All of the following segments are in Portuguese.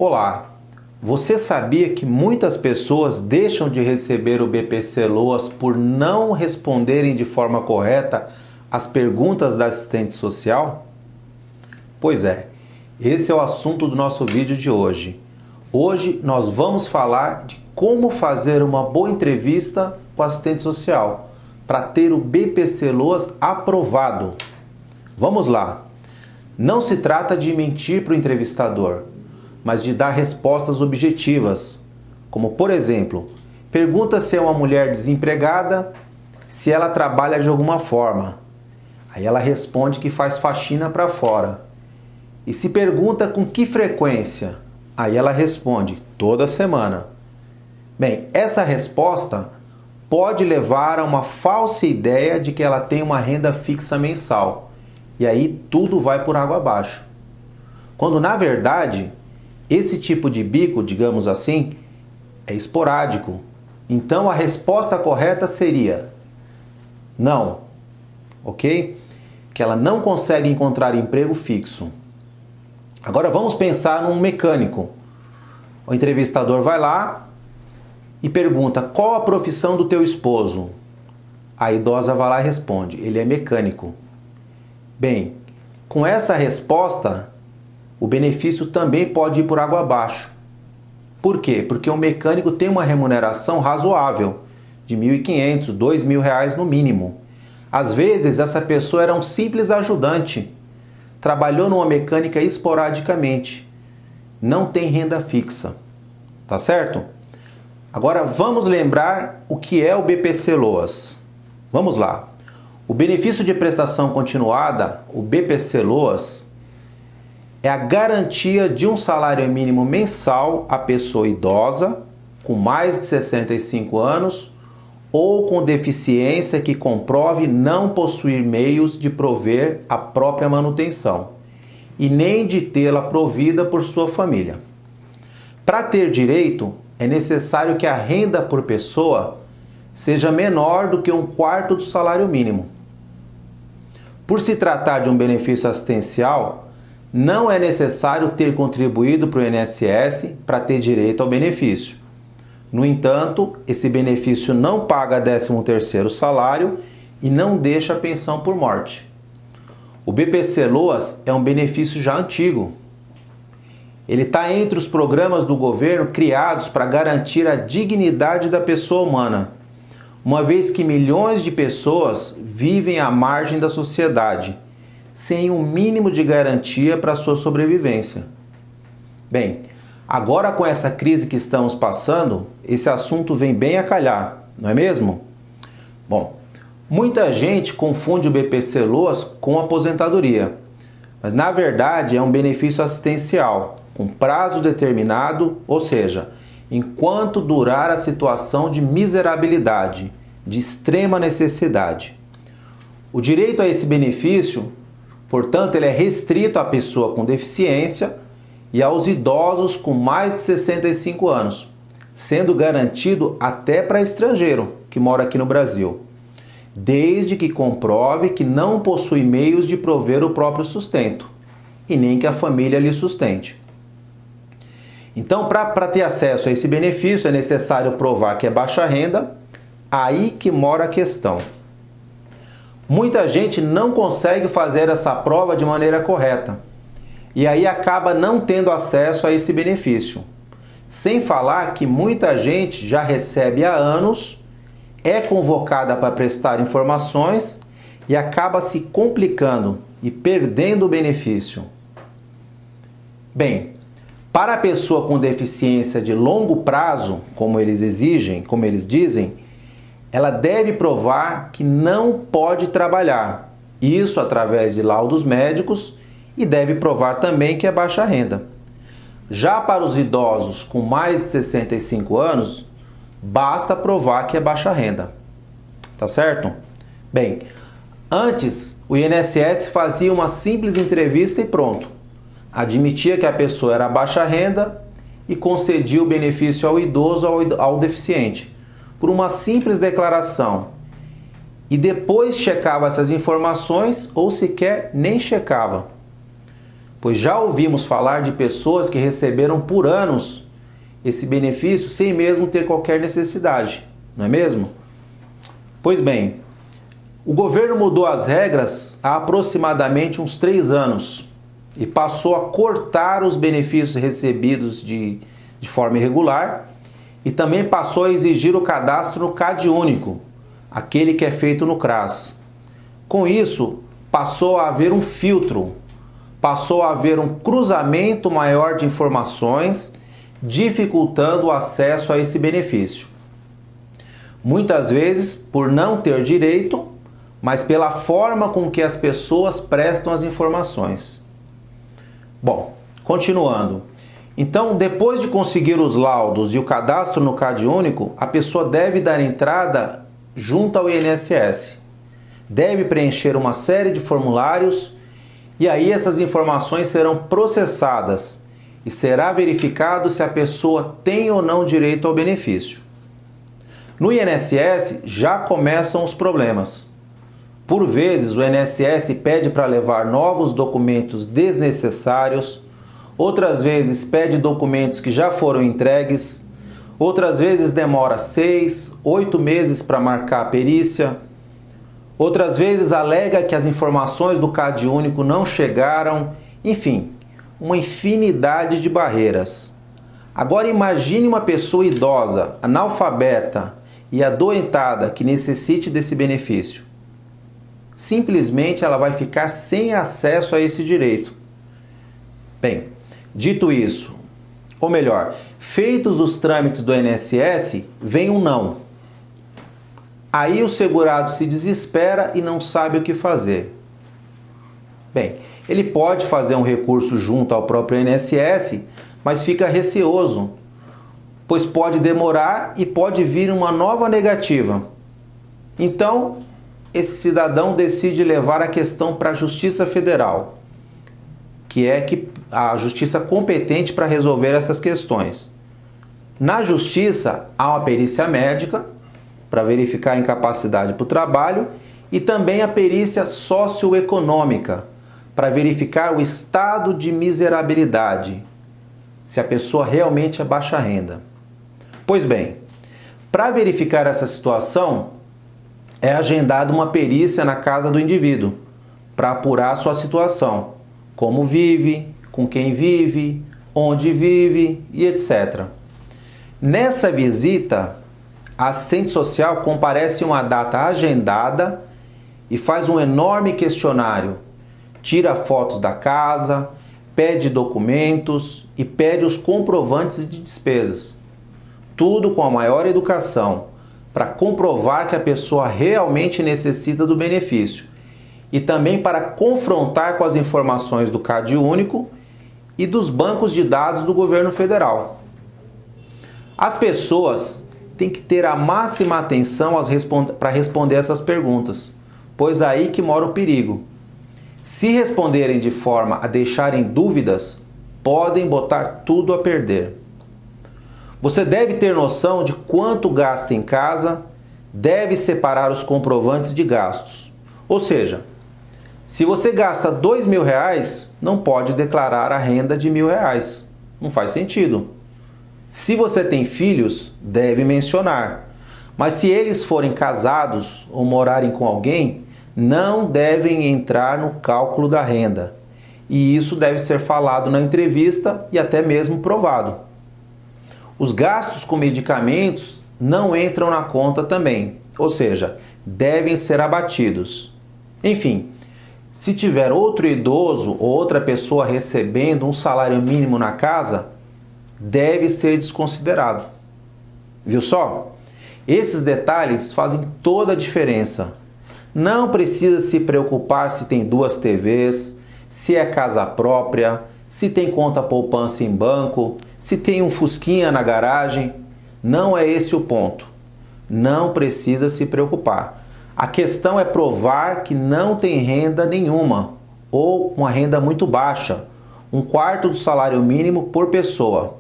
Olá, você sabia que muitas pessoas deixam de receber o BPC-Loas por não responderem de forma correta as perguntas da assistente social? Pois é, esse é o assunto do nosso vídeo de hoje. Hoje nós vamos falar de como fazer uma boa entrevista com a assistente social para ter o BPC-Loas aprovado. Vamos lá! Não se trata de mentir para o entrevistador, mas de dar respostas objetivas, como por exemplo, pergunta se é uma mulher desempregada, se ela trabalha de alguma forma. Aí ela responde que faz faxina para fora. E se pergunta com que frequência, aí ela responde toda semana. Bem, essa resposta pode levar a uma falsa ideia de que ela tem uma renda fixa mensal. E aí tudo vai por água abaixo. Quando na verdade esse tipo de bico, digamos assim, é esporádico. Então a resposta correta seria não, ok? Que ela não consegue encontrar emprego fixo. Agora vamos pensar num mecânico. O entrevistador vai lá e pergunta: qual a profissão do teu esposo? A idosa vai lá e responde: ele é mecânico. Bem, com essa resposta, o benefício também pode ir por água abaixo. Por quê? Porque o mecânico tem uma remuneração razoável, de R$ 1.500, R$ 2.000 no mínimo. Às vezes, essa pessoa era um simples ajudante, trabalhou numa mecânica esporadicamente, não tem renda fixa. Tá certo? Agora, vamos lembrar o que é o BPC-Loas. Vamos lá. O benefício de prestação continuada, o BPC-Loas, é a garantia de um salário mínimo mensal à pessoa idosa, com mais de 65 anos, ou com deficiência que comprove não possuir meios de prover a própria manutenção, e nem de tê-la provida por sua família. Para ter direito, é necessário que a renda por pessoa seja menor do que 1/4 do salário mínimo. Por se tratar de um benefício assistencial, não é necessário ter contribuído para o INSS para ter direito ao benefício. No entanto, esse benefício não paga 13º salário e não deixa a pensão por morte. O BPC-Loas é um benefício já antigo. Ele está entre os programas do governo criados para garantir a dignidade da pessoa humana, uma vez que milhões de pessoas vivem à margem da sociedade, sem um mínimo de garantia para a sua sobrevivência. Bem, agora com essa crise que estamos passando, esse assunto vem bem a calhar, não é mesmo? Bom, muita gente confunde o BPC-Loas com aposentadoria, mas na verdade é um benefício assistencial, com prazo determinado, ou seja, enquanto durar a situação de miserabilidade, de extrema necessidade. O direito a esse benefício, portanto, ele é restrito à pessoa com deficiência e aos idosos com mais de 65 anos, sendo garantido até para estrangeiro que mora aqui no Brasil, desde que comprove que não possui meios de prover o próprio sustento e nem que a família lhe sustente. Então, para ter acesso a esse benefício, é necessário provar que é baixa renda, aí que mora a questão. Muita gente não consegue fazer essa prova de maneira correta, e aí acaba não tendo acesso a esse benefício. Sem falar que muita gente já recebe há anos, é convocada para prestar informações e acaba se complicando e perdendo o benefício. Bem, para a pessoa com deficiência de longo prazo, como eles exigem, como eles dizem, ela deve provar que não pode trabalhar, isso através de laudos médicos, e deve provar também que é baixa renda. Já para os idosos com mais de 65 anos, basta provar que é baixa renda. Tá certo? Bem, antes o INSS fazia uma simples entrevista e pronto. Admitia que a pessoa era baixa renda e concedia o benefício ao idoso ou ao deficiente, por uma simples declaração. E depois checava essas informações ou sequer nem checava. pois já ouvimos falar de pessoas que receberam por anos esse benefício sem mesmo ter qualquer necessidade, não é mesmo? Pois bem, o governo mudou as regras há aproximadamente uns 3 anos e passou a cortar os benefícios recebidos de forma irregular e também passou a exigir o cadastro no CadÚnico, aquele que é feito no CRAS. Com isso, passou a haver um filtro, passou a haver um cruzamento maior de informações, dificultando o acesso a esse benefício. Muitas vezes por não ter direito, mas pela forma com que as pessoas prestam as informações. Bom, continuando. Então, depois de conseguir os laudos e o cadastro no CadÚnico, a pessoa deve dar entrada junto ao INSS. Deve preencher uma série de formulários e aí essas informações serão processadas e será verificado se a pessoa tem ou não direito ao benefício. No INSS já começam os problemas. Por vezes o INSS pede para levar novos documentos desnecessários, outras vezes pede documentos que já foram entregues, outras vezes demora 6, 8 meses para marcar a perícia, outras vezes alega que as informações do CadÚnico não chegaram, enfim, uma infinidade de barreiras. Agora imagine uma pessoa idosa, analfabeta e adoentada que necessite desse benefício. Simplesmente ela vai ficar sem acesso a esse direito. Bem, dito isso, ou melhor, feitos os trâmites do INSS, vem um não. Aí o segurado se desespera e não sabe o que fazer. Bem, ele pode fazer um recurso junto ao próprio INSS, mas fica receoso, pois pode demorar e pode vir uma nova negativa. Então, esse cidadão decide levar a questão para a Justiça Federal, que é a justiça competente para resolver essas questões. Na Justiça, há uma perícia médica para verificar a incapacidade para o trabalho e também a perícia socioeconômica para verificar o estado de miserabilidade, se a pessoa realmente é baixa renda. Pois bem, para verificar essa situação, é agendada uma perícia na casa do indivíduo para apurar a sua situação, como vive, com quem vive, onde vive e etc. Nessa visita, a assistente social comparece em uma data agendada e faz um enorme questionário, tira fotos da casa, pede documentos e pede os comprovantes de despesas. Tudo com a maior educação, para comprovar que a pessoa realmente necessita do benefício e também para confrontar com as informações do CadÚnico e dos bancos de dados do governo federal. As pessoas têm que ter a máxima atenção para responder essas perguntas, pois é aí que mora o perigo. Se responderem de forma a deixarem dúvidas, podem botar tudo a perder. Você deve ter noção de quanto gasta em casa, deve separar os comprovantes de gastos. Ou seja, se você gasta R$2.000, não pode declarar a renda de R$1.000. Não faz sentido. Se você tem filhos, deve mencionar. Mas se eles forem casados ou morarem com alguém, não devem entrar no cálculo da renda. E isso deve ser falado na entrevista e até mesmo provado. Os gastos com medicamentos não entram na conta também, ou seja, devem ser abatidos. Enfim, se tiver outro idoso ou outra pessoa recebendo um salário mínimo na casa, deve ser desconsiderado. Viu só? Esses detalhes fazem toda a diferença. Não precisa se preocupar se tem 2 TVs, se é casa própria, se tem conta poupança em banco, se tem um fusquinha na garagem. Não é esse o ponto. Não precisa se preocupar. A questão é provar que não tem renda nenhuma ou uma renda muito baixa, 1/4 do salário mínimo por pessoa.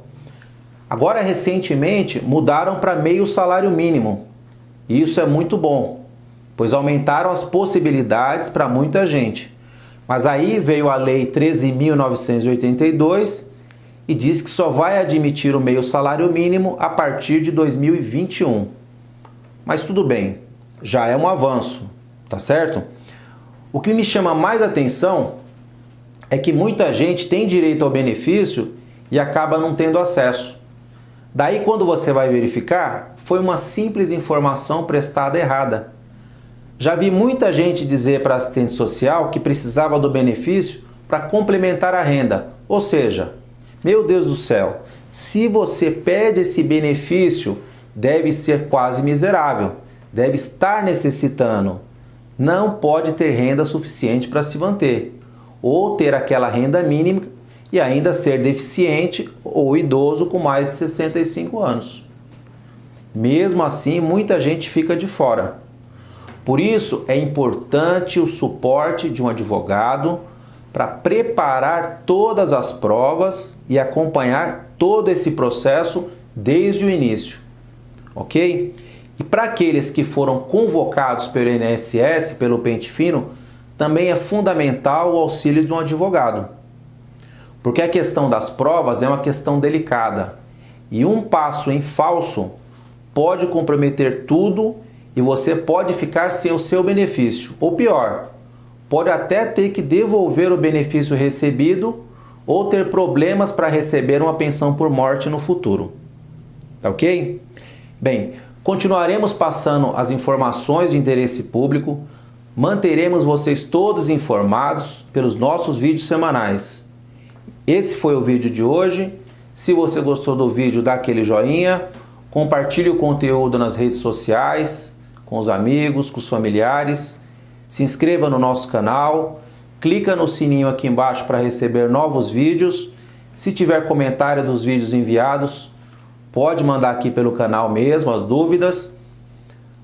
Agora, recentemente, mudaram para meio salário mínimo. E isso é muito bom, pois aumentaram as possibilidades para muita gente. Mas aí veio a Lei 13.982 e diz que só vai admitir o meio salário mínimo a partir de 2021. Mas tudo bem, já é um avanço, tá certo? O que me chama mais atenção é que muita gente tem direito ao benefício e acaba não tendo acesso. Daí, quando você vai verificar, foi uma simples informação prestada errada. Já vi muita gente dizer para a assistente social que precisava do benefício para complementar a renda. Ou seja, meu Deus do céu, se você pede esse benefício, deve ser quase miserável, deve estar necessitando. Não pode ter renda suficiente para se manter, ou ter aquela renda mínima e ainda ser deficiente ou idoso com mais de 65 anos. Mesmo assim, muita gente fica de fora. Por isso, é importante o suporte de um advogado para preparar todas as provas e acompanhar todo esse processo desde o início, ok? E para aqueles que foram convocados pelo INSS, pelo Pente Fino, também é fundamental o auxílio de um advogado. Porque a questão das provas é uma questão delicada e um passo em falso pode comprometer tudo e você pode ficar sem o seu benefício. Ou pior, pode até ter que devolver o benefício recebido ou ter problemas para receber uma pensão por morte no futuro. Tá ok? Bem, continuaremos passando as informações de interesse público, manteremos vocês todos informados pelos nossos vídeos semanais. Esse foi o vídeo de hoje. Se você gostou do vídeo, dá aquele joinha, compartilhe o conteúdo nas redes sociais, com os amigos, com os familiares, se inscreva no nosso canal, clica no sininho aqui embaixo para receber novos vídeos. Se tiver comentário dos vídeos enviados, pode mandar aqui pelo canal mesmo as dúvidas.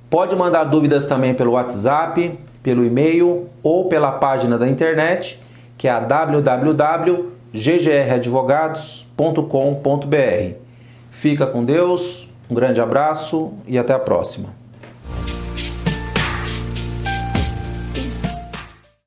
Pode mandar dúvidas também pelo WhatsApp, pelo e-mail ou pela página da internet, que é a www.ggradvogados.com.br. Fica com Deus, um grande abraço e até a próxima.